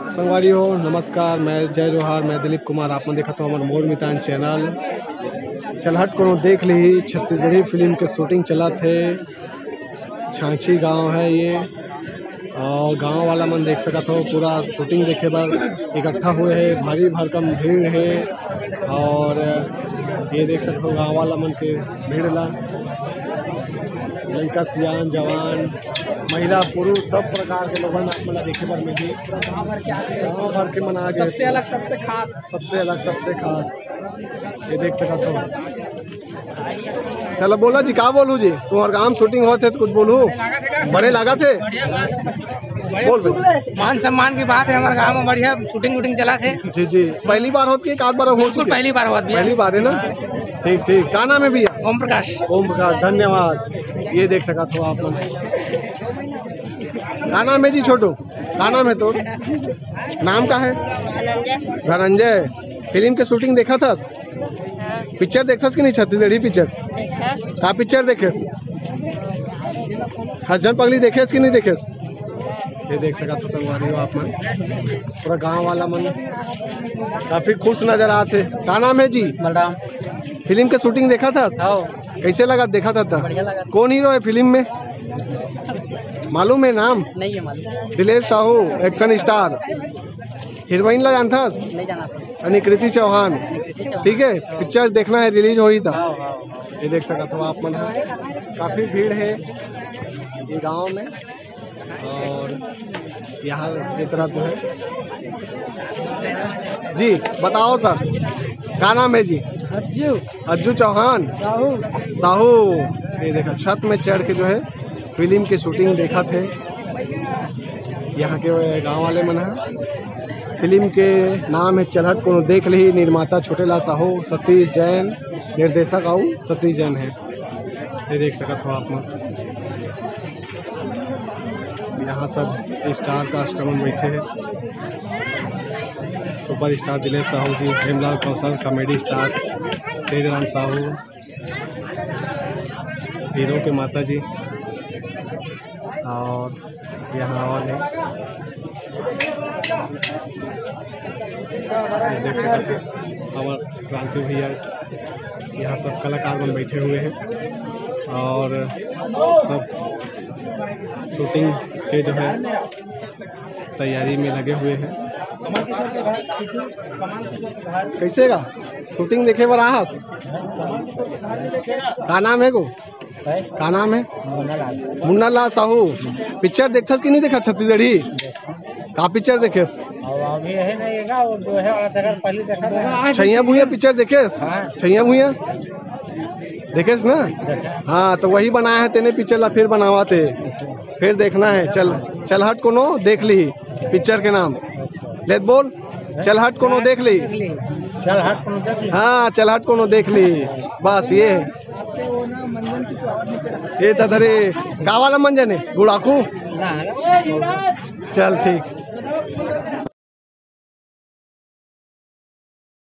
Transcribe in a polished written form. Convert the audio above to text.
संगवारी हो नमस्कार, मैं जय जोहार, मैं दिलीप कुमार। आपने देखा तो हमारे मोर मितान चैनल चलहट को देख ली। छत्तीसगढ़ी फिल्म के शूटिंग चला थे। छाछी गांव है ये, और गांव वाला मन देख सकत हो पूरा शूटिंग देखे बर इकट्ठा हुए है। भारी भरकम भीड़ है, और ये देख सकते हो गांव वाला मन के भीड़ ला, लड़का सियान जवान महिला पुरुष सब प्रकार के लोगन आपला देखे बर मिली। गाँव भर के मन आ गए, सबसे अलग सबसे खास ये देख सकत हो। चलो बोला जी, का बोलू जी? तुम्हारे गाँव शूटिंग होते तो कुछ बोलू। बड़े लगा थे, बोल भाई। मान सम्मान की बात है, हमारे गांव में बढ़िया शूटिंग चला थे। जी जी, पहली बार होती है, एक आध बार हो चुकी? पहली बार होती है। पहली बार है ना? ठीक ठीक। क्या नाम है भैया? ओम प्रकाश। ओम प्रकाश, धन्यवाद। ये देख सका थो आप लोग। क्या नाम है जी छोटू? क्या नाम है तो? नाम का है? धनंजय। फिल्म के शूटिंग देखा था? पिक्चर देखा कि नहीं? छत्तीसगढ़ी पिक्चर का पिक्चर देखे? हजन पगली देखे कि नहीं देखे? ये देख सका तो संगवारी हो आप मन, पूरा गांव वाला मन काफी खुश नजर आते। क्या नाम है जी? बलराम। फिल्म के शूटिंग देखा था? कैसे लगा? देखा था? कौन हीरो है फिल्म में? मालूम है नाम? नहीं है मालूम। दिलेर साहू एक्शन स्टार। हीरोइन ला जानता? नहीं जाना। कृति चौहान। ठीक है, पिक्चर देखना है, रिलीज हो ही था। ये देख सका था आप मन, काफी भीड़ है ये गांव में, और यहाँ की तरफ जो है। जी बताओ सर, क्या नाम है जी? अज्जू चौहान साहू। ये देखा छत में चढ़ के जो है फिल्म की शूटिंग देखा थे। यहाँ के गांव वाले मन है। फिल्म के नाम है चलहट को देख ली। निर्माता छोटेलाल साहू, सतीश जैन, निर्देशक आऊ सतीश जैन है। ये देख सकते हो आप लोग, यहाँ सब स्टार कास्ट में बैठे हैं। Super star Diler Sahu ji, Hemlal Kaushal comedy star, Tejram Sahu, hero के माता जी, और यहाँ और है। देख सकते हैं हमारे क्रांति भैया, यहाँ सब कलाकार बन बैठे हुए हैं, और सब शूटिंग के जो है तैयारी में लगे हुए हैं। कैसे का शूटिंग देखे बर आहस? का नाम है गो? का नाम है? मुन्ना लाल साहू। पिक्चर देखा कि नहीं देखा छत्तीसगढ़ी? का पिक्चर देखे? छैया भूया पिक्चर देखे? छैया भूया देखे ना? हाँ, तो वही बनाया है तेने पिक्चर ला, फिर बनावा थे, फिर देखना है। चलहट को नो देख ली पिक्चर के नाम ले बोल। चलहट को नो देख ली। हाँ, चलहट को नो देख ली, बस ये तधरे का वाला मंजन है गुड़ाकू। चल ठीक।